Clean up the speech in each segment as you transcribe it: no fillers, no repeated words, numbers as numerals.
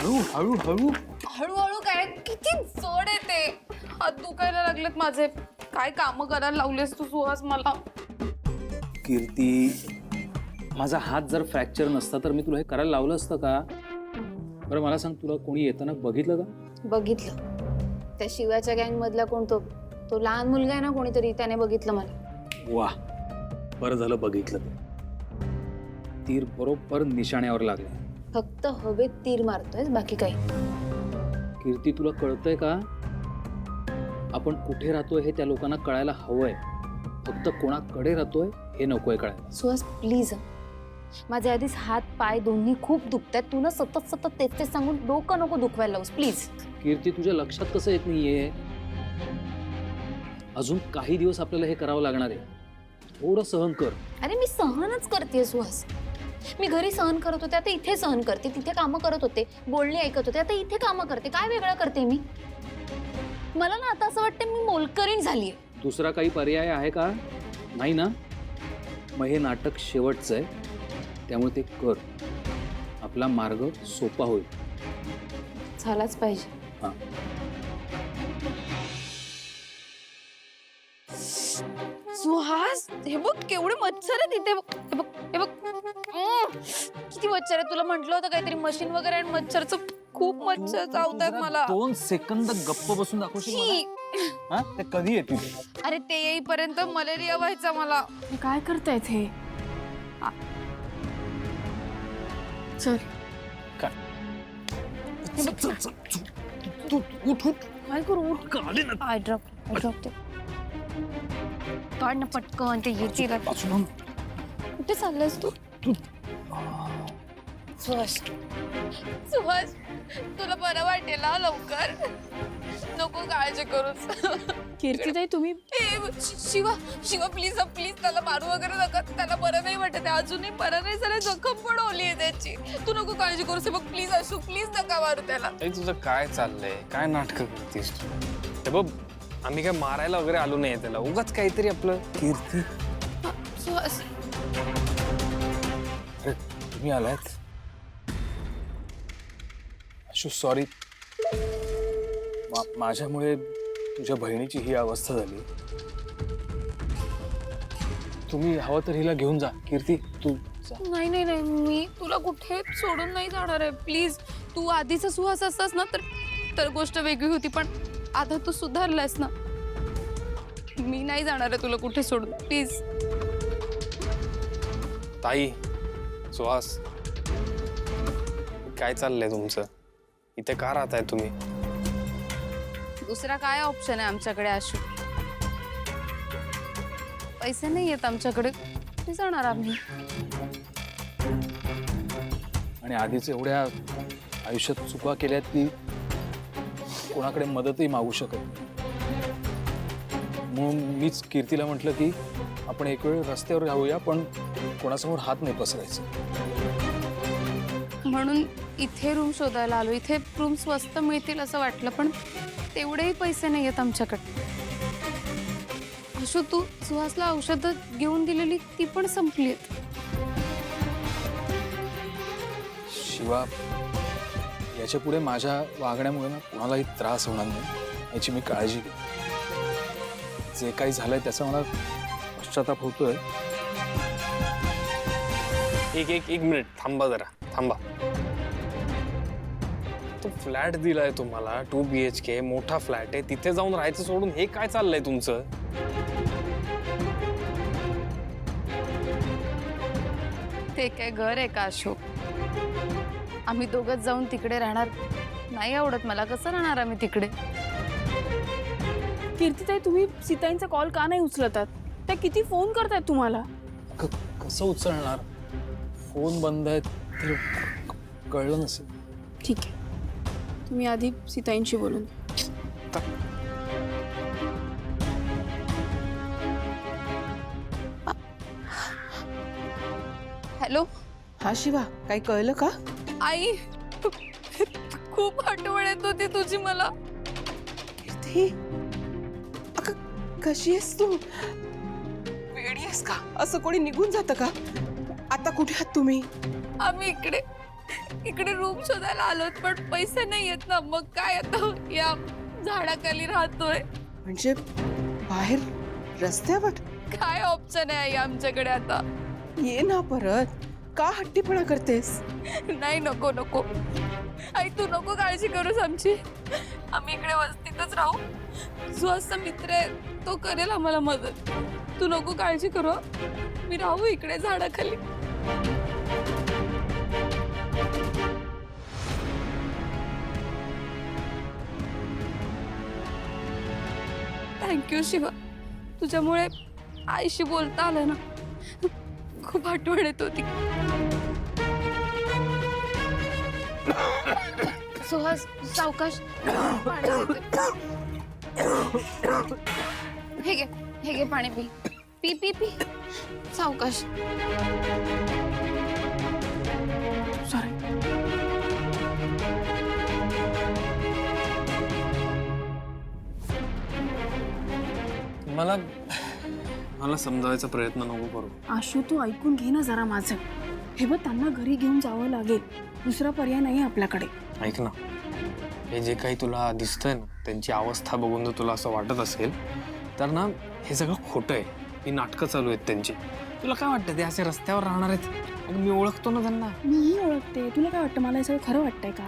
हळू हळू हळू. हळूहळू काय किती जड आहे ते. हात दुखायला लागलेत माझे. काय काम करायला लावलेस तू सुहास मला. कीर्ती, माझा हात जर फ्रॅक्चर नसता तर मी तुला हे करायला लावलं असतं का? बरं मला सांग, तुला कोणी येताना बघितलं का? बघितलं. त्या शिवाच्या गँग मधला कोण तो लहान मुलगा आहे ना कोणीतरी, त्याने बघितलं मला. वा, बरं झालं बघितलं ते. तीर बरोबर निशाण्यावर लागला. फक्त हवेत तीर मारतोय, बाकी काही. कीर्ती, तुला कळतंय का? आपण कुठे राहतोय हे त्या लोकांना कळायला हवंय. फक्त कोणाकडे राहतोय हे नकोय कळायला. सुहास प्लीज, माझे आधीच हात पाय दोन्ही खूप दुखतात. तू ना सतत सतत तेच तेच सांगून डोकं नको दुखवायला लावूस प्लीज. कीर्ती, तुझ्या लक्षात कसं येत नाहीये? अजून काही दिवस आपल्याला हे करावं लागणार आहे. थोडं सहन कर. अरे मी सहनच करते सुहास. मी घरी सहन करत होते, आता इथे सहन करते. तिथे कामं करत होते, बोलणी ऐकत होते, आता इथे कामं करते. काय वेगळं करते मी? मला ना आता असं वाटतं मी मोलकरीण झालीये. दुसरा काही पर्याय आहे का? नाही ना? मग हे नाटक शेवटचं आहे, त्यामुळे ते कर. आपला मार्ग सोपा होईल. झालाच पाहिजे. हा. सुहास, हे बघ केवढे मच्छर आहे तिथे. हे बघ हे बघ. किती मच्छर आहे. तुला म्हटलं होतं काहीतरी मशीन वगैरे, आणि मच्छरचं खूप मच्छर चावतात मला. 2 सेकंद गप्प बसून दाखवशील मला? हा? ते कधी येतील? अरे ते येईपर्यंत मलेरिया व्हायचा मला. काय करतायत हे? चल काय? तू उठ उठ. काय करू? उठ. काढे ना. आय ड्रॉप ते. काढ ना पटकन, ते येतील. कुठे चाललायस तू? सुहास, तुला बरं वाटेल ना लवकर? नको काळजी करूच. कीर्तीताई तुम्ही शिवा प्लीज त्याला मारू वगैरे नका. त्याला बरं नाही वाटत आहे. अजूनही बरं नाही झालं. जखम पण ओली आहे त्याची. तू नको काळजी करूस. बघ प्लीज असू, प्लीज नका मारू त्याला. तुझं काय चाललंय? काय नाटकं करतेस तू? हे बघ, आम्ही काय मारायला वगैरे आलो नाही त्याला. उगाच काहीतरी आपलं. कीर्ती, सुहास, अरे तुम्ही आलात? अशू सॉरी. माझ्यामुळे तुझ्या बहिणीची ही अवस्था झाली. तुम्ही हवं तर हिला घेऊन जा. कीर्ती, तू जा. नाही नाही नाही, मी तुला कुठे सोडून नाही जाणार आहे. प्लीज, तू आधीचा सुहास असतास ना तर गोष्ट वेगळी होती. पण आता तू सुधारलायस ना. मी नाही जाणार आहे तुला कुठे सोडून. प्लीज. ताई, सुहास, काय चाललंय तुमचं? इथे का राहताय तुम्ही? दुसरा काय ऑप्शन आहे आमच्याकडे आशू? पैसे नाही येत आमच्याकडे. कुठे जाणार आम्ही? आणि आधीच एवढ्या आयुष्यात चुका केल्यात की कोणाकडे मदतही मागू शकत नाही. म्हणून मीच कीर्तीला म्हटलं की आपण एक वेळ रस्त्यावर राहूया, पण कोणासमोर हात नाही पसरायचं. म्हणून इथे रूम शोधायला आलो. इथे रूम स्वस्त मिळतील असं वाटलं, पण तेवढेही पैसे नाही आहेत आमच्याकडे. अशू, तू सुहासला औषधं घेऊन दिलेली ती पण संपली आहेत. शिवा, याच्या पुढे माझ्या वागण्यामुळे ना कोणालाही त्रास होणार नाही याची मी काळजी घेईन. जे काही झालंय त्याचा मला पश्चाताप होतोय. एक मिनिट थांबा, जरा थांबा. तो फ्लॅट दिलाय तुम्हाला, 2 BHK मोठा फ्लॅट आहे. तिथे जाऊन राहायचं सोडून हे काय चाललंय तुमचं? ते काय घर आहे का अशोक? आम्ही दोघंच जाऊन तिकडे राहणार नाही. आवडत मला. कसं राहणार आम्ही तिकडे? कीर्तीताई तुम्ही सीताईंचा कॉल का नाही उचलतात? त्या किती फोन करतायत तुम्हाला. कसं उचलणार? फोन बंद आहे तर कळलं नसेल. ठीक आहे, तुम्ही आधी सीताईंशी बोलून. हॅलो. हा शिवा, काही कळलं का? आई, खूप आठवण येत होती तुझी मला. कीर्ती, अगं कशी आहेस तू? वेडी आहेस का? असं कोणी निघून जातं का? आता कुठे आहात तुम्ही? आम्ही इकडे इकडे रूम शोधायला आलोत पण पैसे नाही आहेत ना, मग काय आता या झाडाखाली राहतोय. म्हणजे बाहेर रस्त्यावर? काय ऑप्शन आहे आई आमच्याकडे आता? ये ना परत. का हट्टीपणा करतेस? नाही, नको नको आई, तू नको काळजी करूस आमची. आम्ही इकडे वस्तीतच राहू. जो असा मित्र आहे तो करेल आम्हाला मदत. तू नको काळजी करू हं. मी राहू इकडे झाडाखाली. थँक्यू शिवा, तुझ्यामुळे आईशी बोलता आलं ना. खूप आठवण येत होती. सुहास, सावकाश. हे घे पाणी पी. पी पी पी, सावकाश. सॉरी. मला मला समजावायचा प्रयत्न नको करू. आशू, तू ऐकून घे ना जरा माझं. हे बघ, त्यांना घरी घेऊन जावं लागेल. दुसरा पर्याय नाही आपल्याकडे. ऐक ना, हे जे काही तुला दिसतंय ना, त्यांची अवस्था बघून जर तुला असं वाटत असेल तर ना, हे सगळं खोटं आहे. ही नाटकं चालू आहेत त्यांची. तुला काय वाटतं ते असे रस्त्यावर राहणार आहेत? मी ओळखतो ना त्यांना. मीही ओळखते. तुला काय वाटतं, मला हे सगळं खरं वाटतंय का?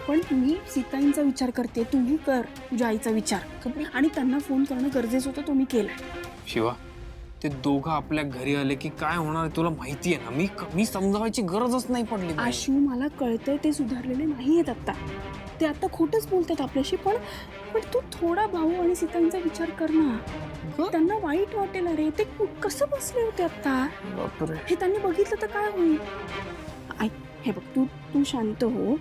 पण मी सीताईंचा विचार करते, तूही कर तुझ्या आईचा विचार. आणि त्यांना फोन करणं गरजेचं होतं, तो मी केलंय. शिवा, ते दोघं आपल्या घरी आले की काय होणार तुला माहिती आहे ना. मी समजावायची गरजच नाही पडली. आशू, मला कळतंय ते सुधारलेले नाहीयेत आता. ते आता खोटंच बोलतात आपल्याशी. पण तू थोडा भाऊ आणि सीताईंचा विचार कर ना. त्यांना वाईट वाटेल. अरे ते कसं बसले होते आता. हे त्यांनी बघितलं तर काय होईल. ऐक, हे बघ, तू शांत हो.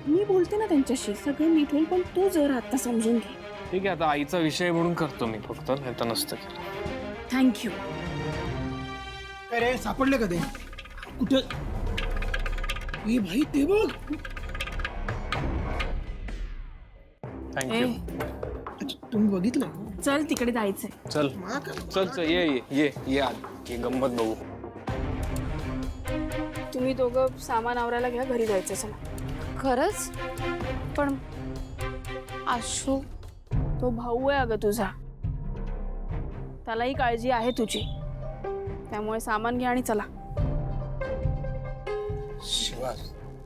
मी बोलते ना त्यांच्याशी, सगळं नीट होईल. पण तू जर आता समजून घे. ठीक आहे, आता आईचा विषय म्हणून करतो मी फक्त, नाही तर नसतं केलं. थँक्यू. अरे सापडले का ते? कुठं? ए भाई, ते बघ. थँक्यू. अच्छा, तुम्ही बघितलं? चल, तिकडे जायचंय. चल चल ये आत. ये गंमत बघू. तुम्ही दोघं सामान आवरायला घ्या, घरी जायचं. चला. खरंच? पण आशू, तो भाऊ आहे अगं तुझा. त्यालाही काळजी आहे तुझी. त्यामुळे सामान घ्या आणि चला. शिवा,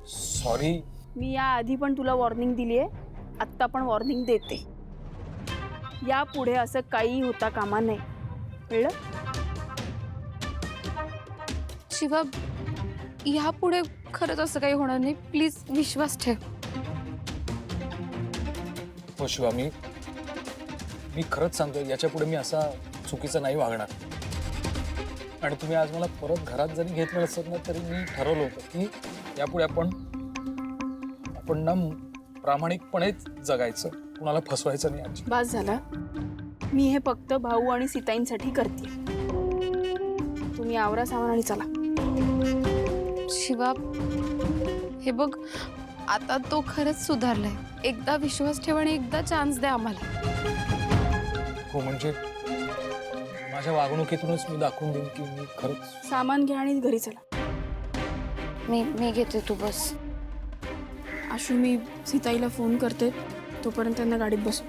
सॉरी. मी या आधी पण तुला वॉर्निंग दिली आहे, आत्ता पण वॉर्निंग देते. यापुढे असं काही होता कामा नये, कळलं? शिवा, यापुढे खरंच असं काही होणार नाही. प्लीज विश्वास ठेव. हो शिवा, मी खरंच सांगतो, याच्या पुढे मी असा चुकीचा नाही वागणार. आणि तुम्ही आज मला परत घरात जरी घेतलं नसत ना, तरी मी ठरवलं होतं की यापुढे आपण ना प्रामाणिकपणेच जगायचं, कुणाला फसवायचं नाही. आजी, बस झाला. मी हे फक्त भाऊ आणि सीताईंसाठी करते. तुम्ही आवरा सामान आणि चला. शिवा, हे बघ, आता तो खरंच सुधारलाय. एकदा विश्वास ठेव आणि एकदा चान्स द्या आम्हाला. हो, म्हणजे माझ्या वागणुकीतूनच मी दाखवून देईन की मी खरंच. सामान घ्या आणि घरी चला. मी घेते, तू बस. आशू, मी सीताईला फोन करते, तोपर्यंत त्यांना गाडीत बसू.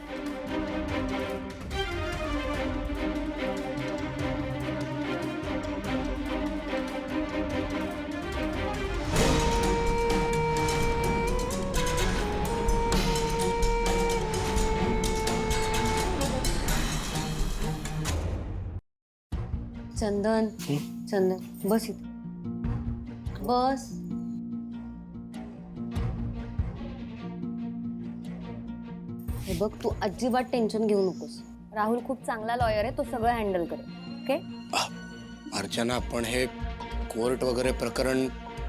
चंदन, चंदन, बस इथे. बस. हे बघ, तू अजिबात टेन्शन घेऊ नकोस. राहुल खूप चांगला लॉयर आहे, तो सगळं हँडल करेल. ओके? अर्चना, आपण हे कोर्ट वगैरे प्रकरण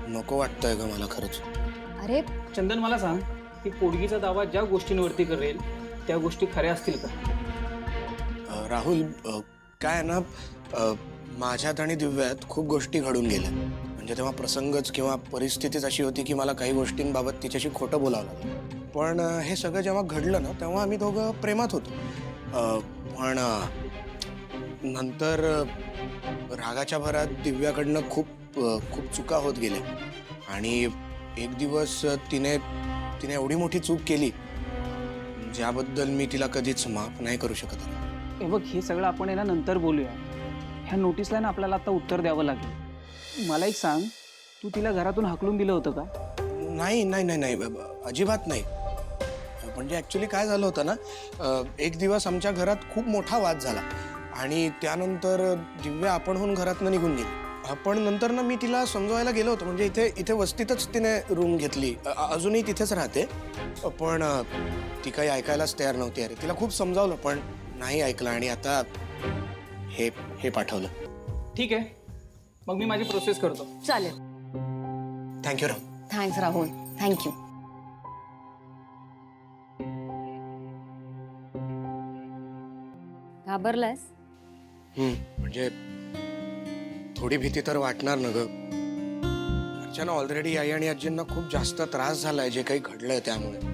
नको वाटतंय का मला खरंच. अरे चंदन, मला सांग, की पोडगीचा दावा ज्या गोष्टींवरती करेल त्या गोष्टी खऱ्या असतील का? राहुल, काय ना, माझ्यात आणि दिव्यात खूप गोष्टी घडून गेल्या. म्हणजे तेव्हा प्रसंगच किंवा परिस्थितीच अशी होती की मला काही गोष्टींबाबत तिच्याशी खोटं बोलावं लागलं. पण हे सगळं जेव्हा घडलं ना, तेव्हा आम्ही दोघं प्रेमात होतो. पण नंतर रागाच्या भरात दिव्याकडनं खूप चुका होत गेल्या. आणि एक दिवस तिने तिने एवढी मोठी चूक केली ज्याबद्दल मी तिला कधीच माफ नाही करू शकत. हे बघ, हे सगळं आपण आहे ना नंतर बोलूया. ह्या नोटीसला ना आपल्याला आता उत्तर द्यावं लागेल. मला एक सांग, तू तिला घरातून हाकलून दिलं होतं का? नाही नाही नाही नाही अजिबात नाही. म्हणजे ॲक्च्युली काय झालं होतं ना, एक दिवस आमच्या घरात खूप मोठा वाद झाला आणि त्यानंतर दिव्या आपणहून घरातनं निघून गेली. पण नंतर ना मी तिला समजवायला गेलो होतो. म्हणजे इथे वस्तीतच तिने रूम घेतली, अजूनही तिथेच राहते. पण ती काही ऐकायलाच तयार नव्हती. अरे तिला खूप समजावलं पण नाही ऐकलं आणि आता हे पाठवलं. ठीक आहे, मग मी माझी प्रोसेस करतो. चालेल. Thank you Rao. Thanks Rahul, thank you. घाबरलायस? म्हणजे थोडी भीती तर वाटणार ना ग. अर्चना, ऑलरेडी आई आणि आजींना खूप जास्त त्रास झालाय जे काही घडलंय त्यामुळे.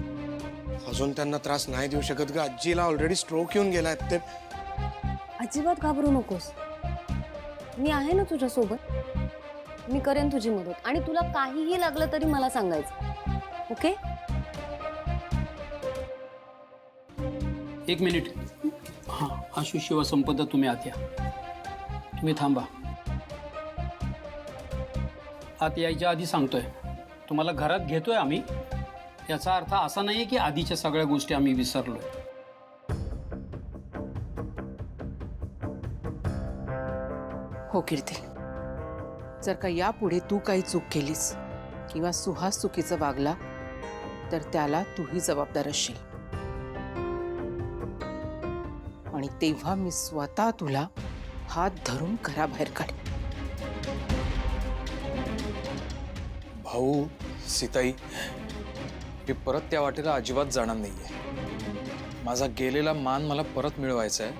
अजून त्यांना त्रास नाही देऊ शकत ग. आजीला ऑलरेडी स्ट्रोक येऊन गेलाय. ते अजिबात घाबरू नकोस. मी आहे ना तुझ्या सोबत. मी करेन तुझी मदत आणि तुला काहीही लागलं तरी मला सांगायचं. ओके? एक मिनिट. हां, आशु शिवसंपदा तुम्ही आत या. तुम्ही थांबा. आत यायच्या आधी सांगतोय, तुम्हाला घरात घेतोय आम्ही. याचा अर्थ असा नाही की आधीच्या सगळ्या गोष्टी आम्ही विसरलोय. हो कीर्ती, जर का यापुढे तू काही चूक केलीस किंवा सुहास चुकीचं वागला तर त्याला तूही जबाबदार असशील. आणि तेव्हा मी स्वतः तुला हात धरून घराबाहेर काढ. भाऊ, सीताई, मी परत त्या वाटेला अजिबात जाणार नाहीये. माझा गेलेला मान मला परत मिळवायचा आहे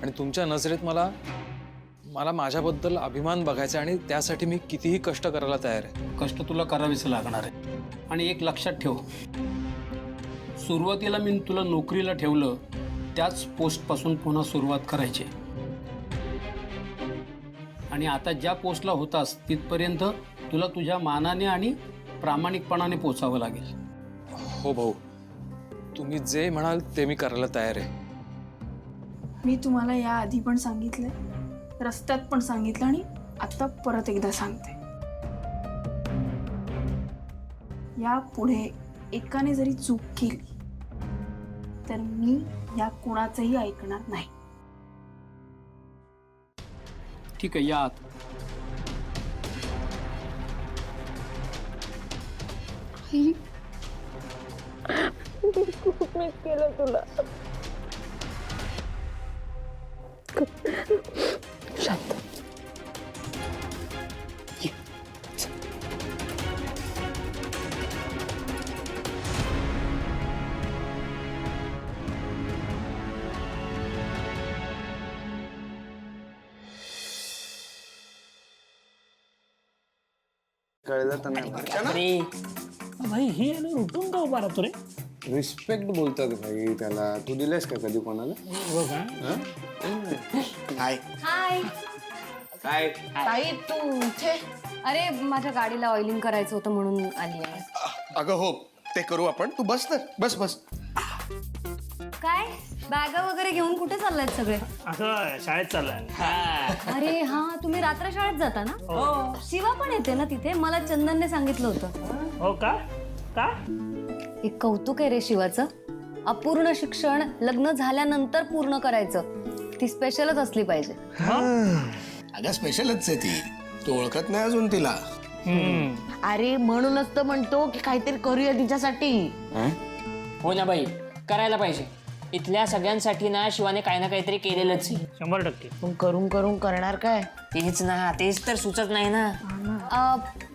आणि तुमच्या नजरेत मला माझ्याबद्दल अभिमान बघायचा आहे आणि त्यासाठी मी कितीही कष्ट करायला तयार आहे. कष्ट तुला करावेच लागणार आहे. आणि एक लक्षात ठेव, सुरुवातीला मी तुला नोकरीला ठेवलं त्याच पोस्टपासून पुन्हा सुरुवात करायची. आणि आता ज्या पोस्टला होतास तिथपर्यंत तुला तुझ्या मानाने आणि प्रामाणिकपणाने पोचावं लागेल. हो भाऊ, तुम्ही जे म्हणाल ते मी करायला तयार आहे. मी तुम्हाला या आधी पण सांगितलंय, रस्त्यात पण सांगितलं आणि आता परत एकदा सांगते. यापुढे एकाने जरी चूक केली तर मी या कोणाचंही ऐकणार नाही. ठीक आहे, या आत. खूप मिस केलं तुला. शांत. कळलं तर नाही. भाई ही आहे ना, उठून का उभा राहतो रे? रिस्पेक्ट बोलतात भाई त्याला. तू दिलेस का कधी कोणाला? हाय. हाय. काय ताई तू इथे? अरे माझ्या गाडीला ऑइलिंग करायचं होतं म्हणून आली आहे. अगं हो, ते करू आपण. तू बस तर, बस बस. काय बॅगा वगैरे घेऊन कुठे चाललायत सगळे? असं शाळेत चाललाय. अरे हा, तुम्ही रात्र शाळेत जाता ना? हो. शिवा पण येते ना तिथे? मला चंदनने सांगितलं होतं. हो का? का? एक कौतुक आहे रे शिवाचं. अपूर्ण शिक्षण लग्न झाल्यानंतर पूर्ण करायचं. ती स्पेशलच असली पाहिजे. अगं स्पेशलच आहे ती. तू ओळखत नाही अजून तिला. अरे म्हणूनच तर म्हणतो की काहीतरी करूया तिच्यासाठी. हो ना बाई, करायला पाहिजे. इथल्या सगळ्यांसाठी ना शिवाने काही ना काहीतरी केलेलंच आहे. 100%. पण करून करून करणार काय? तेच ना, तेच तर सुचत नाही ना.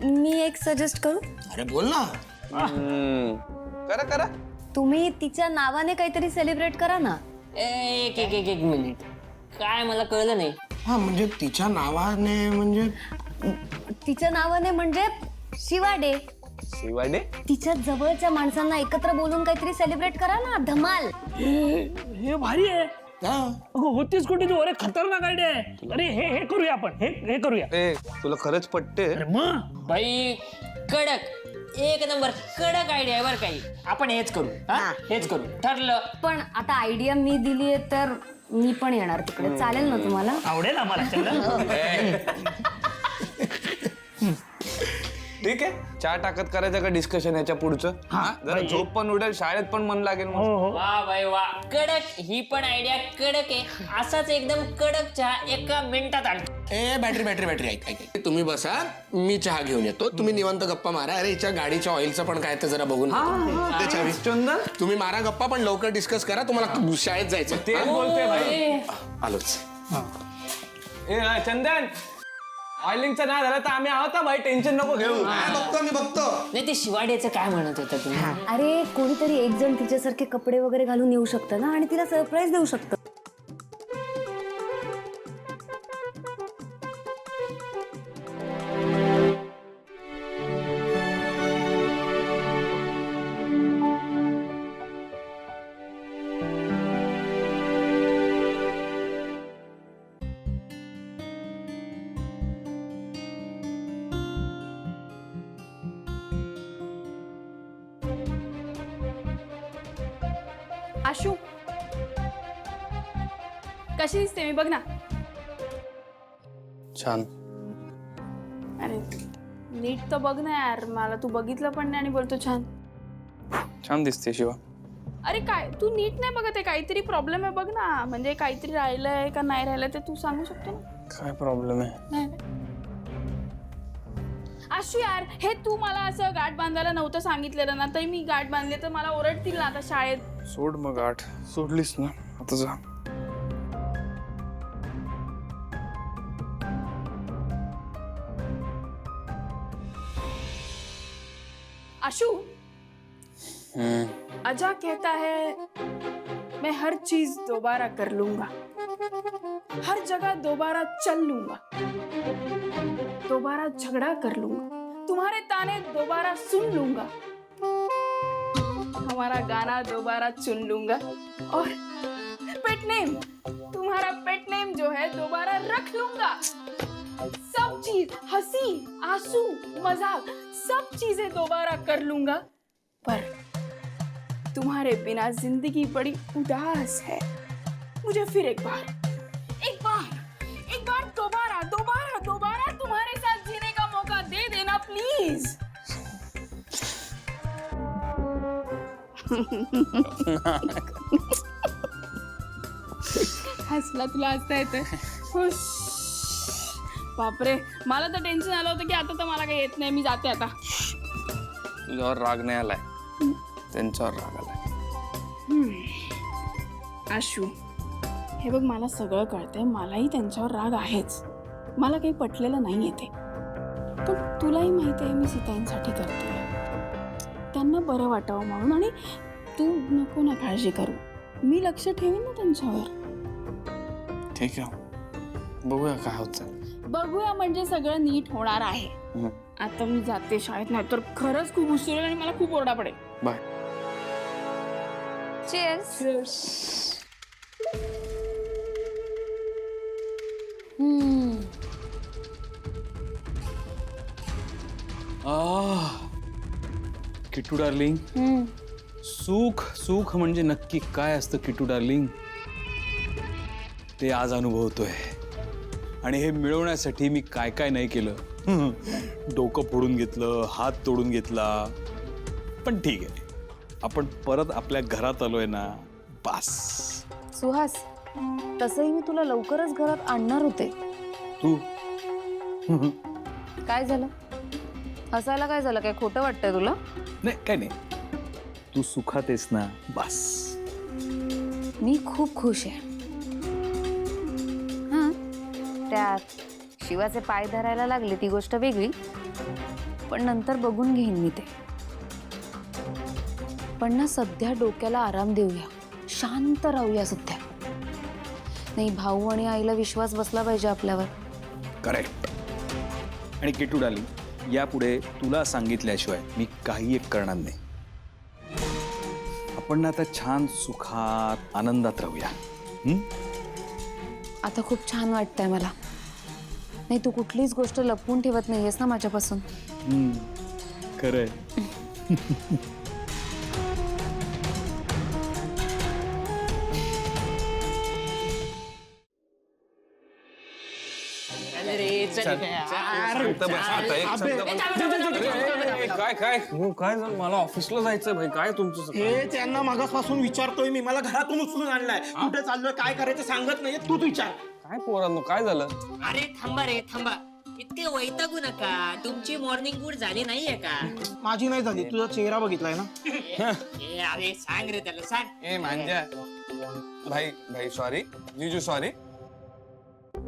मी एक सजेस्ट करू? अरे बोल ना. करा करा. तुम्ही तिच्या नावाने काहीतरी सेलिब्रेट करा ना. एक मिनिट, काय मला कळलं नाही. हा म्हणजे तिच्या नावाने म्हणजे तिच्या नावाने म्हणजे शिवा डे. शिवा डे? तिच्या जवळच्या माणसांना एकत्र बोलून काहीतरी सेलिब्रेट करा ना. धमाल. हे भारी आहे. अगं होतीच कुठे तू? अरे खतरनाक आयडिया आहे. अरे हे करूया आपण. हे करूया. ए, तुला खरंच पटते? अरे मग बाई कडक. एक नंबर कडक आयडिया आहे बरं काही. आपण हेच करू. हा हेच करू, ठरलं. पण आता आयडिया मी दिली आहे तर मी पण येणार तिकडे, चालेल ना तुम्हाला? आवडेल आम्हाला चंदन. ठीक आहे, चहा टाकत करायचं का डिस्कशन याच्या पुढचं? जरा झोप पण उडेल, शाळेत पण मन लागेल. हो हो वा बाई वा, कडक. ही पण आयडिया कडक आहे. असाच एकदम कडक चहा एका मिनिटात आणतो. ए बॅटरी ऐक. तुम्ही बसा, मी चहा घेऊन येतो. तुम्ही निवांत गप्पा मारा. अरे हिच्या गाडीच्या ऑइलचं पण काय ते जरा बघून घेतो. दे चावी. चंदन तुम्ही मारा गप्पा, पण लवकर डिस्कस करा. तुम्हाला शाळेत जायचं. तेच बोलतोय भाई. आलोच. ए चंदन, ऑइलिंगचं नाही झालं तर आम्ही आहोत भाई, टेन्शन नको घेऊ. मी बघतो. नाही ते शिवाड्याचं काय म्हणत होता तुम्ही? अरे कोणीतरी एक जण तिच्यासारखे कपडे वगैरे घालून येऊ शकतं ना, आणि तिला सरप्राईज देऊ शकतं. आशू कशी दिसते मी, बघ ना. छान. अरे नीट तर बघ ना यार, मला तू बघितलं पण नाही आणि बोलतो छान. छान दिसते शिवा. अरे काय तू नीट नाही बघत आहे, काहीतरी प्रॉब्लेम आहे बघ ना. म्हणजे काहीतरी राहिलंय का नाही राहिलंय ते तू सांगू शकतो ना. काय प्रॉब्लेम आहे? नाही आशू यार, हे तू मला असं गाठ बांधायला नव्हतं सांगितलेलं ना, तरी मी गाठ बांधले तर मला ओरडतील ना आता शाळेत. सोड मग गाठ. सोडलीस ना, आता जा. आशू, अजा कहता है मैं हर चीज दोबारा कर लूंगा, हर जगह दोबारा चल लूंगा, दोबारा झगड़ा कर लूंगा, तुम्हारे ताने दोबारा सुन लूंगा, हमारा गाना दोबारा चुन लूंगा, और पेट नेम, तुम्हारा पेट नेम जो है दोबारा रख लूंगा. सब चीज, हंसी, आंसू, मजाक, सब चीजें दोबारा कर लूंगा. पर तुम्हारे बिना जिंदगी बड़ी उदास है. मुझे फिर एक बार दोबारा तुम्हारे साथ जीने का मौका दे देना प्लीज. हसला, तुला हसता येतं. खुश. बापरे, मला तर टेन्शन आलं होतं की आता तर मला काही येत नाही, मी जाते आता. तुझ्यावर राग नाही आलाय, त्यांच्यावर राग आलाय. आशू, हे बघ मला सगळं कळतंय, मलाही त्यांच्यावर राग आहेच, मला काही पटलेलं नाही येते. पण तुलाही माहिती आहे मी सीताईंसाठी करते, त्यांना बरं वाटावं म्हणून. आणि तू नको ना काळजी करू, मी लक्ष ठेवीन ना त्यांच्यावर. ठीक आहे, बघूया काय होतं. बघूया म्हणजे सगळं नीट होणार आहे. आता मी जाते शाळेत, नाही तर खरंच खूप उशीर होईल आणि मला खूप ओरडा पडेल. बाय. चीयर्स. किटू डार्लिंग, सुख म्हणजे नक्की काय असतं किटू डार्लिंग, ते आज अनुभवतोय. आणि हे मिळवण्यासाठी मी काय काय नाही केलं. डोकं फोडून घेतलं, हात तोडून घेतला, पण ठीक आहे, आपण परत आपल्या घरात आलोय ना, बास. सुहास, तसंही मी तुला लवकरच घरात आणणार होते. तू काय झालं? हसायला काय झालं? काय खोटं वाटतंय तुला? नाही, काय नाही, तू सुखात आहेस ना, बास. मी खूप खुश आहे. हां, त्यात शिवाचे पाय धरायला लागले ती गोष्ट वेगळी, पण नंतर बघून घेईन मी ते. पण ना सध्या डोक्याला आराम देऊया, शांत राहूया सध्या. नाही, भाऊ आणि आईला विश्वास बसला पाहिजे आपल्यावर. करेक्ट. आणि किटू डार्लिंग, यापुढे तुला सांगितल्याशिवाय मी काही एक करणार नाही. आपण ना आता छान सुखात आनंदात राहूया. आता खूप छान वाटतंय मला. नाही, तू कुठलीच गोष्ट लपवून ठेवत नाहीयेस ना माझ्यापासून. खरंय. काय काय काय मला ऑफिसला जायचं भाई. काय तुमचं हे त्यांना मागासपासून विचारतोय मी. मला घरातून उचलून आणलाय. कुठे चाललोय, काय करायचं सांगत नाहीये. तूच विचार. काय पोरांनो काय झालं? अरे थांबा रे थांबा, इतके वैतागू नका. तुमची मॉर्निंग गुड झाली नाहीये का? माझी नाही झाली. तुझा चेहरा बघितलाय ना. ए अरे सांग रे त्याला, सांग. ए मांज्या भाई भाई सॉरी जीजू सॉरी,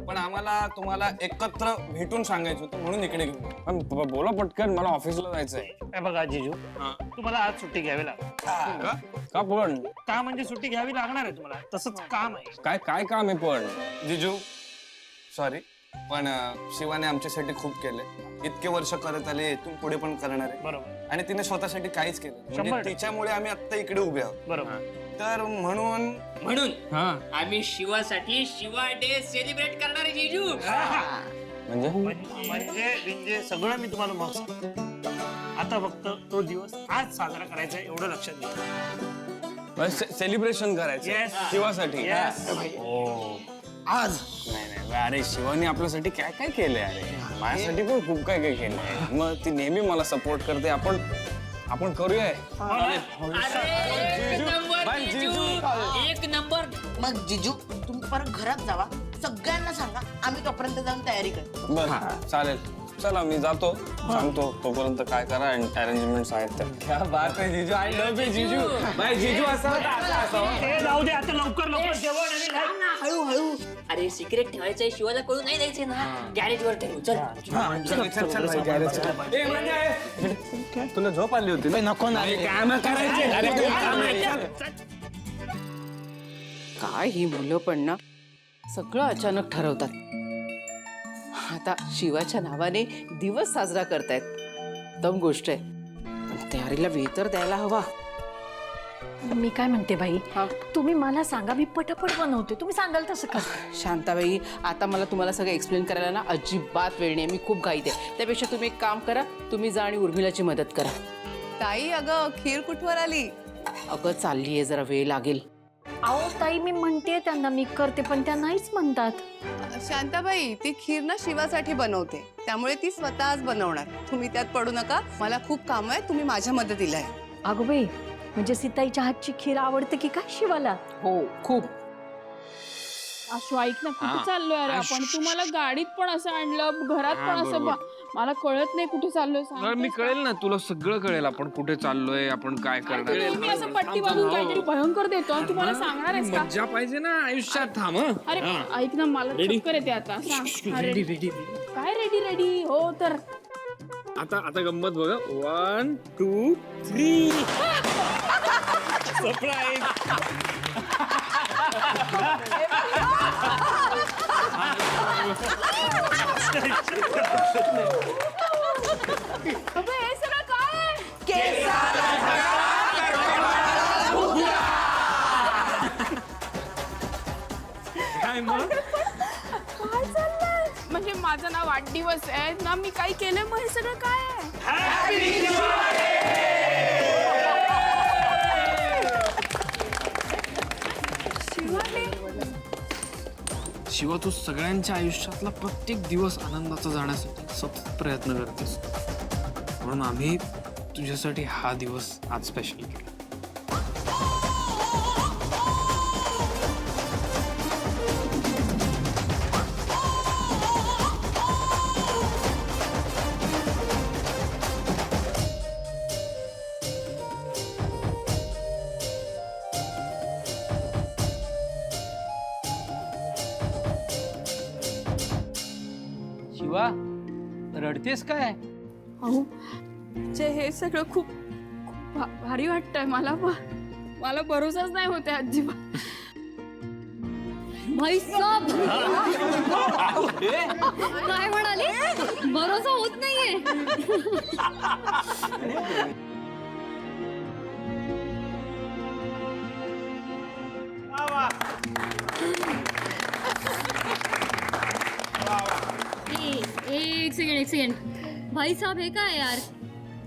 पण आम्हाला तुम्हाला एकत्र भेटून सांगायचं होतं म्हणून इकडे घेऊन. पण बोला पटकन, मला ऑफिसला जायचंय. हे बघा जिजू, तुम्हाला आज सुट्टी घ्यावी लागेल. का पण? का म्हणजे सुट्टी घ्यावी लागणार आहे तुम्हाला. तसंच काम आहे. काय काय काम आहे पण? जीजू सॉरी, पण शिवाने आमच्यासाठी खूप केले. इतके वर्ष करत आले, इथून पुढे पण करणार आहे. बरोबर आणि तिने स्वतःसाठी काहीच केलं म्हणजे तिच्यामुळे आम्ही आता इकडे उभे आहोत. बरोबर. तर म्हणून आम्ही शिवासाठी शिवा डे सेलिब्रेट करणार आहे जीजू. म्हणजे म्हणजे सगळं मी तुम्हाला मग सांगतो. आता फक्त तो दिवस आज साजरा करायचा आहे एवढं लक्षात घ्या. सेलिब्रेशन करायचं शिवासाठी. आज नाही नाही अरे, शिवानी आपल्यासाठी काय काय केलंय. अरे माझ्यासाठी पण खूप काय काय केलंय. मग ती नेहमी मला सपोर्ट करते. आपण करूया. एक नंबर. मग जिजू तुम्ही परत घरात जावा, सगळ्यांना सांगा, आम्ही तोपर्यंत जाऊन तयारी करतो. बरं चालेल. चला मी जातो, सांगतो तोपर्यंत काय करा अरेंजमेंट आहेत त्या. क्या बात आहे जीजू. आय लव्ह यू जीजू. बाय जीजू. असं जाऊ दे आता, लवकर लवकर जेवण. हळूहळू. अरे सिक्रेट ठेवायचंय, शिवाला कळू नाही द्यायचे ना. गॅरेज वर ठेवू. चल तुला झोप आली होती. नको ना. काय ही मुलं पण ना सगळं अचानक ठरवतात. आता शिवाच्या नावाने दिवस साजरा करतायत, उत्तम गोष्ट आहे. पण तयारीला वेळ तर द्यायला हवा. मी काय म्हणते बाई, तुम्ही मला सांगा, मी पटापट बनवते. तुम्ही सांगाल तसं का? शांताबाई, आता मला तुम्हाला सगळं एक्सप्लेन करायला ना अजिबात वेळ नाही. मी खूप घाईत आहे. त्यापेक्षा तुम्ही एक काम करा, तुम्ही जा आणि उर्मिलाची मदत करा. ताई अगं खीर कुठवर आली? अगं चालली आहे, जरा वेळ लागेल. अहो ताई, मी म्हणते त्यांना मी करते, पण त्या नाहीच म्हणतात. शांताबाई, ती खीर ना शिवासाठी बनवते, त्यामुळे ती स्वतःच बनवणार. तुम्ही त्यात पडू नका. मला खूप काम आहे, तुम्ही माझ्या मदतीला आहे. अगो बाई, म्हणजे सीताईच्या हातची खीर आवडते की काय शिवाला? हो खूप. असो ऐक ना, कुठे चाललोय अरे आपण? तुम्हाला गाडीत पण असं आणलं, घरात पण असं मला कळत नाही कुठे चाललोय. मी कळेल ना तुला, सगळं कळेल. आपण कुठे चाललोय, आपण काय करणार. तुम्ही असं पट्टी बांधून काहीतरी भयंकर देतो आणि तुम्हाला सांगणार आहेस का? मज्जा पाहिजे ना आयुष्यात. थांब. अरे ऐक ना, मला चक्कर येते आता. काय रेडी? हो तर आता गंमत बघा. 1 2 3 सरप्राईज. अबे, हे सगळं काय आहे? काय मग? काय चाललंय? म्हणजे माझा ना वाढदिवस आहे ना, मी काही केलंय, मग हे सगळं काय आहे? शिवा, तू सगळ्यांच्या आयुष्यातला प्रत्येक दिवस आनंदाचा जाण्यासाठी सतत प्रयत्न करतेस, म्हणून आम्ही तुझ्यासाठी हा दिवस आज स्पेशल केला. शिवा, रडतेस काय? अहो, हे सगळं खूप भारी वाटतंय मला. मला भरोसाच नाही होते अजिबात. काय म्हणाले? भरोसा होत नाहीये. एक सेकंड भाई साहब, हे काय यार?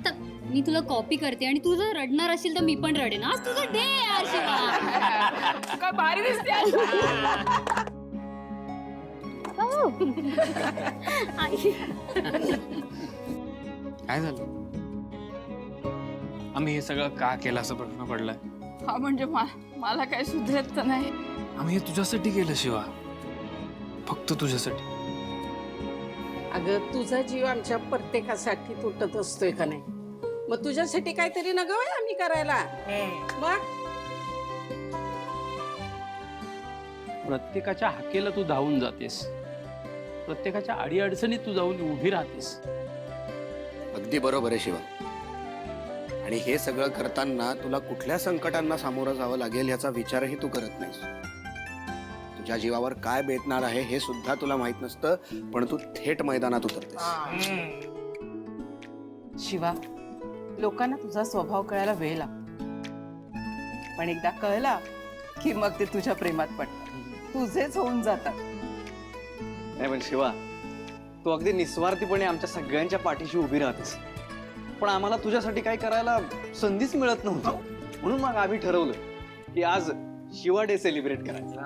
आता मी तुला कॉपी करते आणि तू जर रडणार असेल तर मी पण रडेन. आज तुझा डे यार शिवा. काय भारी दिसते आज. काय झालं? आम्ही हे सगळं का केलं असं प्रश्न पडलाय. हा म्हणजे मला काय सुधरत तर नाही. आम्ही हे तुझ्यासाठी केलं शिवा, फक्त तुझ्यासाठी. अगं तुझा जीव आमच्या प्रत्येकासाठी तुटत असतोय का नाही, मग तुझ्यासाठी काहीतरी नगवय आम्ही करायला. मग प्रत्येकाच्या हाकेला तू धावून जातेस, प्रत्येकाच्या अडीअडचणीत तू जाऊन उभी राहतेस. अगदी बरोबर आहे शिवा. आणि हे सगळं करताना तुला कुठल्या संकटांना सामोरं जावं लागेल याचा विचारही तू करत नाहीस. तुझ्या जीवावर काय बेतणार आहे हे सुद्धा तुला माहित नसतं, पण तू थेट मैदानात उतरतेस. शिवा, लोकांना तुझा स्वभाव कळायला वेळ लागतो, पण एकदा कळला की मग ते तुझ्या प्रेमात पडतात, तुझेच होऊन जातात. नाही पण शिवा, तू अगदी निस्वार्थीपणे आमच्या सगळ्यांच्या पाठीशी उभी राहतेस, पण आम्हाला तुझ्यासाठी काय करायला संधीच मिळत नव्हती. म्हणून मग आम्ही ठरवलं की आज शिवा डे सेलिब्रेट करायचा.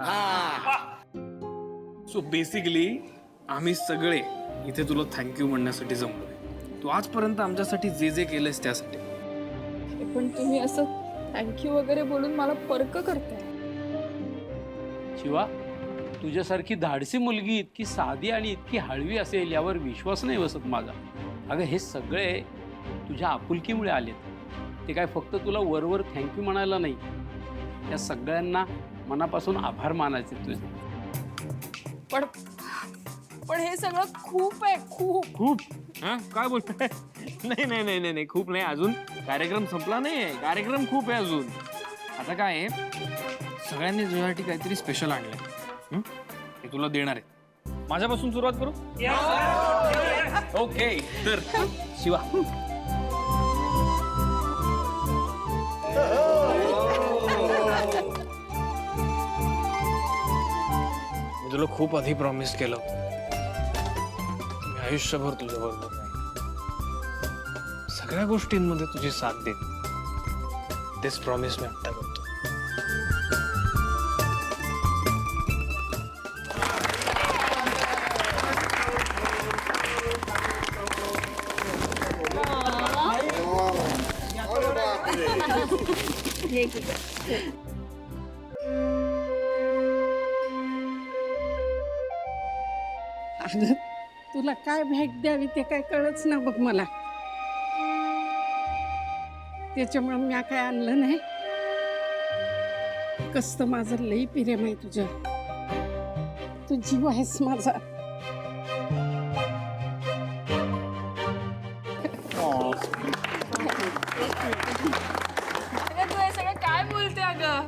सो बेसिकली आम्ही सगळे इथे तुला थँक्यू म्हणण्यासाठी जमलोय. तू आजपर्यंत आमच्यासाठी जे जे केलंयस त्यासाठी. पण तुम्ही असं थँक्यू वगैरे बोलून मला पर्क करताय. शिवा, तुझ्यासारखी धाडसी मुलगी इतकी साधी आणि इतकी हळवी असेल यावर विश्वास नाही बसत माझा. अगं हे सगळे तुझ्या आपुलकीमुळे आलेत. ते काय फक्त तुला वरवर थँक्यू म्हणायला नाही, या सगळ्यांना मनापासून आभार मानायचे तुझे. पण हे सगळं खूप आहे, खूप. खूप काय बोलतोय? नाही नाही नाही नाही नाही, खूप नाही. अजून कार्यक्रम संपला नाहीये, कार्यक्रम खूप आहे अजून. आता काय आहे, सगळ्यांनी तुझ्यासाठी काहीतरी स्पेशल आणलंय, ते तुला देणार आहे. माझ्यापासून सुरुवात करू. ओके, तर शिवा, मी तुला खूप आधी प्रॉमिस केलं होतं, मी आयुष्यभर तुझ्या बरोबर नाही, सगळ्या गोष्टींमध्ये तुझी साथ दे. तेच प्रॉमिस मी आत्ता करतो. अगं तुला काय भेट द्यावी ते काय कळच ना बघ मला, त्याच्यामुळे मी काय आणलं नाही. कसं माझं लई प्रेम आहे तुझ्या, तू जीव आहेस माझा. तू हे सगळं काय बोलते अगं?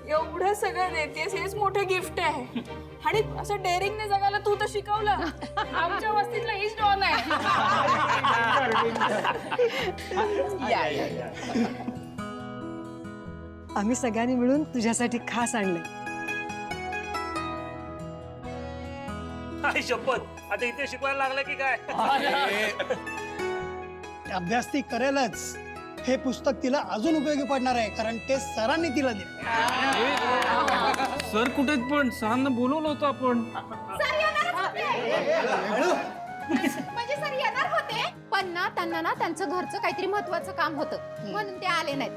एवढं सगळं देतेस, हेच मोठं गिफ्ट आहे. आणि असं डेअरिंगने जगायला तू तर शिकवलं. आमच्या वस्तीतला हीच डॉन आहे. आम्ही सगळ्यांनी मिळून तुझ्यासाठी खास आणलंय. काय शपथ, आता इथे शिकवायला लागलं की काय? अभ्यास ती करेलच. हे पुस्तक तिला अजून उपयोगी पडणार आहे, कारण ते सरांनी तिला दिले. सर कुठे आहेत? पण सरांना बोलवलं होतं आपण. म्हणजे सर येणार होते, पण ना त्यांना ना त्यांचं घरचं काहीतरी महत्वाचं काम होतं म्हणून ते आले नाहीत.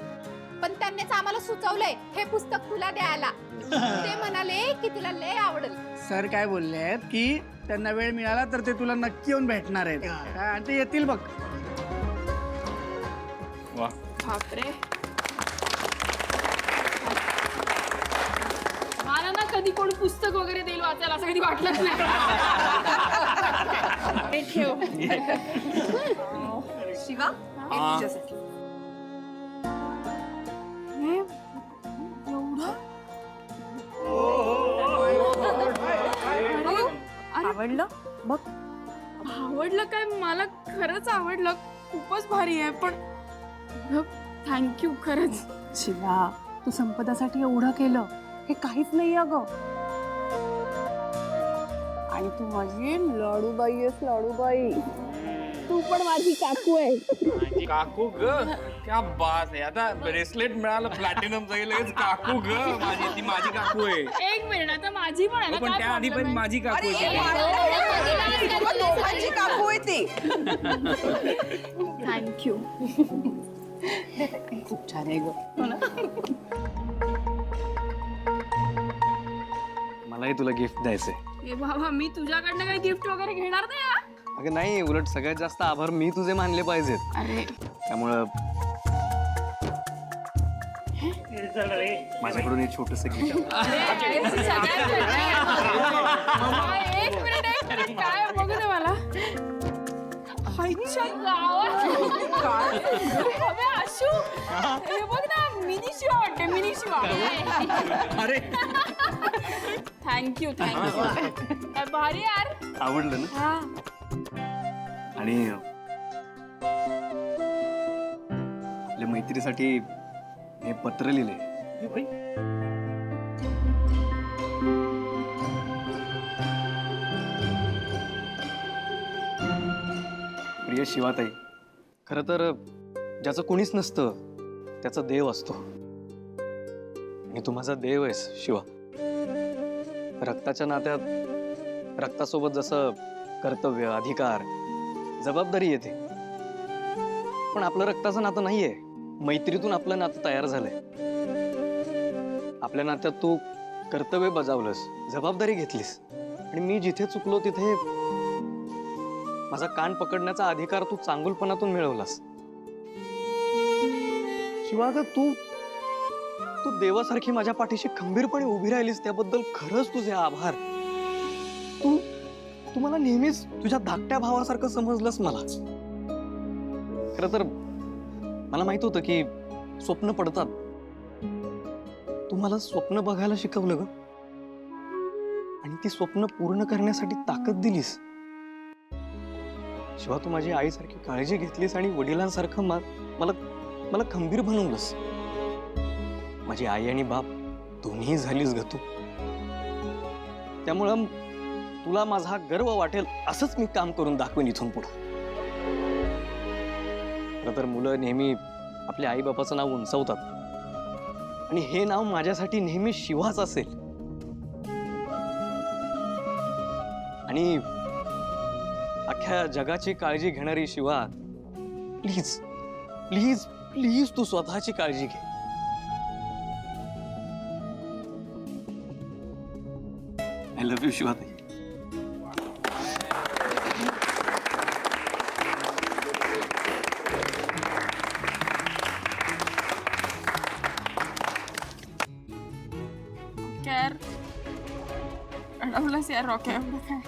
पण त्यांनीच आम्हाला सुचवलंय हे पुस्तक तुला द्यायला. ते म्हणाले की तुला लय आवडेल. सर काय बोलले आहेत की त्यांना वेळ मिळाला तर ते तुला नक्की येऊन भेटणार आहेत, आणि ते येतील बघ. बापरे, मला ना कधी कोण पुस्तक वगैरे देईल वाचायला असं कधी वाटलंच नाही. ठेव शिवा, आवडलं बघ. आवडलं काय, मला खरंच आवडलं, खूपच भारी आहे. पण थँक्यू खरंच. शिवा, तू संपदासाठी एवढं केलं हे काहीच नाही अगं. आणि तू माझी लाडूबाई आहेस, लाडूबाई. तू पण माझी काकू आहे. काकू ग क्या बात आहे. आता ब्रेसलेट मिळालं प्लॅटिनम जाईल काकू ग माझी, ती माझी काकू आहे. एक मिनिट, आता माझी पण आहे ना, पण काय त्याआधी problem पण आहे? माझी काकू अरे, आहे. दोघांची काकू आहे ती. थँक्यू. खूप छान आहे ग. मलाही तुला गिफ्ट द्यायचंय. ए बाबा, मी तुझ्याकडनं काही गिफ्ट वगैरे घेणार नाही हा. अगं नाही, उलट सगळ्यात जास्त आभार मी तुझे मानले पाहिजेत. अरे त्यामुळं माझ्याकडून एक छोटस गिफ्ट. एक मिनिट, काय बघू दे मला. आईच्या गावात अबे आशू, हे बघ ना, मिनी शिवा वाटते, मिनी शिवा. अरे थँक्यू. काय भारी यार. आवडलं ना. हा, आणि आपल्या मैत्रीसाठी हे पत्र लिहिले. प्रिय शिवाताई, खरं तर ज्याचं कोणीच नसतं त्याचा देव असतो. आणि तू माझा देव आहेस शिवा. रक्ताच्या नात्यात रक्तासोबत जसं कर्तव्य, अधिकार, जबाबदारी येते, पण आपलं रक्ताचं नातं नाहीये. मैत्रीतून आपलं नातं तयार झालंय. आपल्या नात्यात तू कर्तव्य बजावलंस, जबाबदारी घेतलीस, आणि मी जिथे चुकलो तिथे माझा कान पकडण्याचा अधिकार तू चांगुलपणातून मिळवलास. शिवा ग, तू देवासारखी माझ्या पाठीशी खंबीरपणे उभी राहिलीस, त्याबद्दल खरंच तुझे आभार. तू मला नेहमीच तुझ्या धाकट्या भावासारखं समजलंस मला. खरं तर मला माहित होतं की स्वप्न पडतात. तू मला स्वप्न बघायला शिकवलं ग, आणि ती स्वप्न पूर्ण करण्यासाठी ताकद दिलीस. शिवा, तू माझी आईसारखी काळजी घेतलीस आणि वडिलांसारखं मला खंबीर बनवलंस. माझी आई आणि बाप दोन्ही झालीस ग तू. त्यामुळं तुला माझा गर्व वाटेल असंच मी काम करून दाखवेन इथून पुढं. खरं तर मुलं नेहमी आपल्या आई बापाचं नाव उंचावतात, आणि हे नाव माझ्यासाठी नेहमी शिवाच असेल. आणि अख्ख्या जगाची काळजी घेणारी शिवा, प्लीज प्लीज प्लीज तू स्वतःची काळजी घे. आय लव्ह यू शिवाताई. यार अडवलंस यार रॉकी. एवढं काय.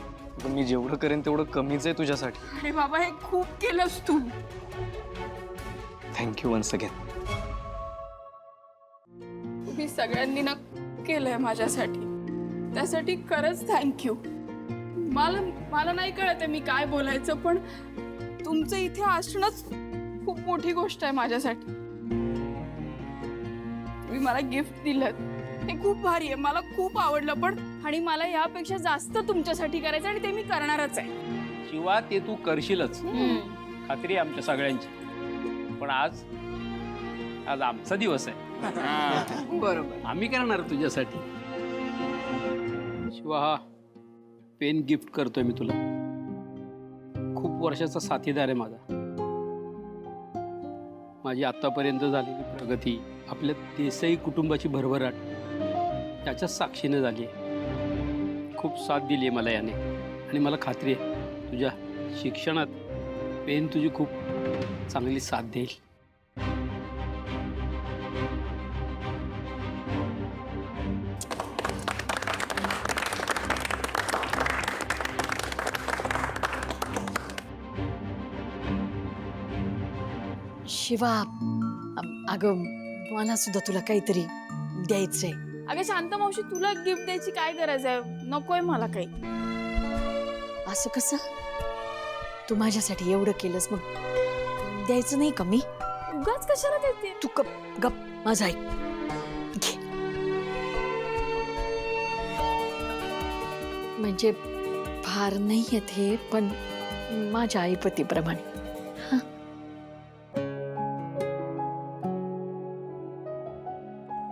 पण मी जेवढं करेन तेवढं कमीच आहे तुझ्यासाठी. अरे बाबा, हे खूप केलंस तू. Thank you once again. तुम्ही सगळ्यांनी ना केलंय माझ्यासाठी, त्यासाठी खरंच थँक्यू. मला नाही कळत मी काय बोलायचं, पण तुमचं इथे असणंच खूप मोठी गोष्ट आहे माझ्यासाठी. तुम्ही मला गिफ्ट दिलं हे खूप भारी आहे, मला खूप आवडलं. पण आणि मला यापेक्षा जास्त तुमच्यासाठी करायचं, आणि ते मी करणारच आहे. शिवा, ते तू करशीलच, खात्री आहे आमच्या सगळ्यांची. पण आज आमचा दिवस आहे. बरोबर. आम्ही करणार तुझ्यासाठी. शिवा, हा पेन गिफ्ट करतोय मी तुला. खूप वर्षाचा साथीदार आहे माझा. माझी आतापर्यंत झालेली प्रगती, आपल्या देसाई कुटुंबाची भरभराट त्याच्या साक्षीने झाली आहे. खूप साथ दिली आहे मला याने, आणि मला खात्री आहे तुझ्या शिक्षणात पेन तुझी खूप चांगली साथ देईल. शिवा, अगं मला सुद्धा तुला काहीतरी द्यायचंय. अगं शांत मावशी, तुला गिफ्ट द्यायची काय गरज आहे? नकोय मला काही. असं कसं? तू माझ्यासाठी एवढं केलंस, मग द्यायचं नाही का मी? उगाच कशाला देते? तू गप माझा ऐक. घे. म्हणजे फार नाही येत हे, पण माझ्या आईपतीप्रमाणे.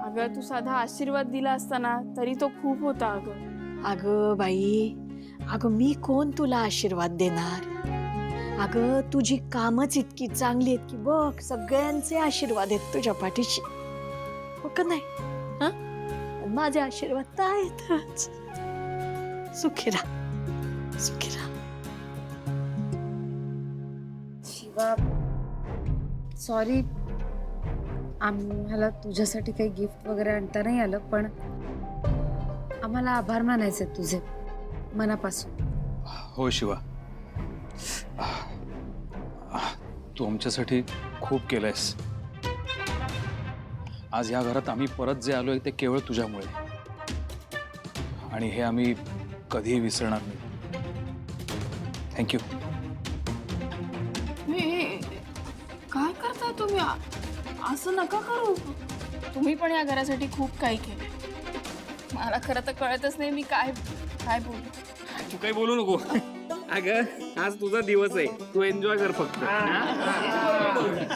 अगं तू साधा आशीर्वाद दिला असता ना तरी तो खूप होता अगं. अगं बाई, अगं मी कोण तुला आशीर्वाद देणार? अगं तुझी कामच इतकी चांगली आहेत की बघ सगळ्यांचे आशीर्वाद आहेत तुझ्या पाठीशी, हो का नाही? हा, माझे आशीर्वाद तर आहेतच. सुखी राहा, सुखी राहा. शिवा, सॉरी, आम्हाला तुझ्यासाठी काही गिफ्ट वगैरे आणता नाही आलं, पण आम्हाला आभार मानायचे तुझे मनापासून. हो शिवा, तू आमच्यासाठी खूप केलंयस. आज या घरात आम्ही परत जे आलोय ते केवळ तुझ्यामुळे, आणि हे आम्ही कधीही विसरणार नाही. थँक्यू. काय करताय तुम्ही? असं नका करू. तुम्ही पण या घरासाठी खूप काही केलं. मला खरं तर कळतच नाही मी काय काय बोलू. तू काही बोलू नको. अगं आज तुझा दिवस आहे, तू एन्जॉय कर फक्त.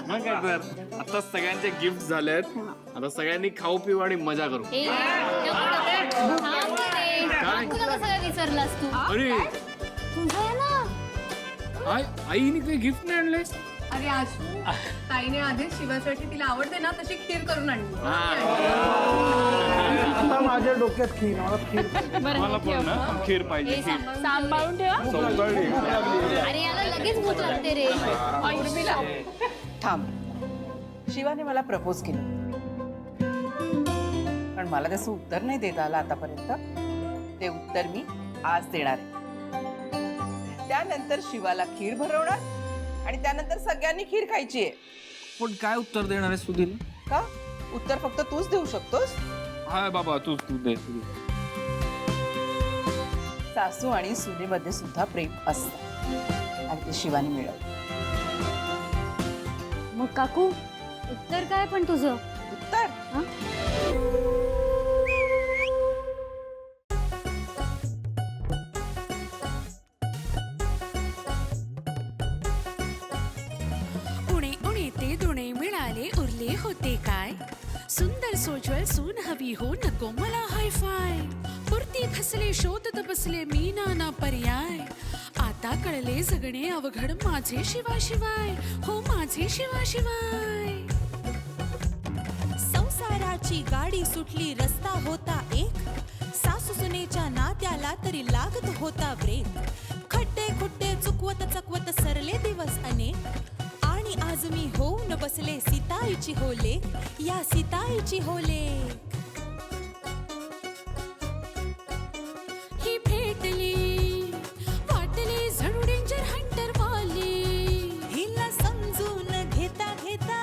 मग काय कर, आता सगळ्यांचे गिफ्ट झालेत, आता सगळ्यांनी खाऊ पिऊ आणि मजा करू. विसरलास तू? अरे तुझं आहे ना. आईने काही गिफ्ट नाही आणलंय? अरे आशू, ताईने आधीच शिवासाठी तिला आवडते ना तशी खीर करून आणली. आता माझ्या डोक्यात खीर, मला खीर पाहिजे. मला पण ना खीर पाहिजे. सांभाळून ठेवा. अरे याला लगेच भूक लागते रे. थांब, शिवाने मला प्रपोज केलं, पण मला त्याचं उत्तर नाही देता आलं आतापर्यंत. ते उत्तर मी आज देणार आहे. त्यानंतर शिवाला खीर भरवणार आणि त्यानंतर सगळ्यांनी खीर खायची आहे. पण काय उत्तर देणार आहेस तू तिला? का? उत्तर फक्त तूच देऊ शकतोस. हाय बाबा, तू दे. सासू आणि सुनेमध्ये सुद्धा प्रेम असतं आणि ते शिवानी मिळवलं. मग काकू उत्तर काय पण तुझं? उत्तर उणे उणे ते दुणे मिळाले उरले होते काय? सुंदर सोज्वळ सून हवी हो नको मला हायफाय. पुरती फसले शोधत बसले मी नाना पर्याय. आता कळले जगणे अवघड माझे शिवाशिवाय, हो माझे शिवाशिवाय. संसाराची गाडी सुटली रस्ता होता एक. सासू सुनेच्या नात्याला तरी लागत होता ब्रेक. खड्डे खुड्डे चुकवत चकवत सरले दिवस अनेक. आणि आज मी होऊन बसले सीताईची होले, या सीताईची होले. ही भेटली वाटली जणू डेंजर हंटर वाली. हिला समजून घेता घेता,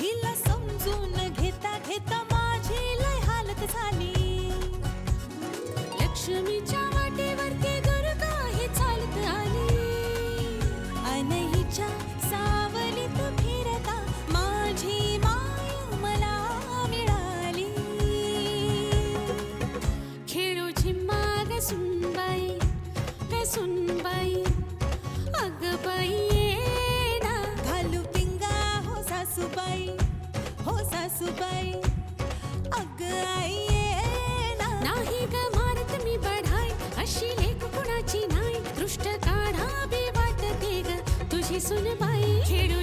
हिला समजून घेता घेता माझी लय हालत झाली. लक्ष्मीच्या वाटेवरती दुर्गा ही चालत आली. अनहीच्या सावलीत फिरता माझी माय मला मिळाली. खेळो झिम्मा ग सुनबाई, ग सुनबाई, अग बाई ये ना. घालू पिंगा हो सासूबाई, हो सासूबाई, अग आई ये ना. नाही ग मारत मी बढाई, अशी लेक कुणाची नाही. दृष्ट काढा बी वाटते ग तुझी सुनबाई. खेळू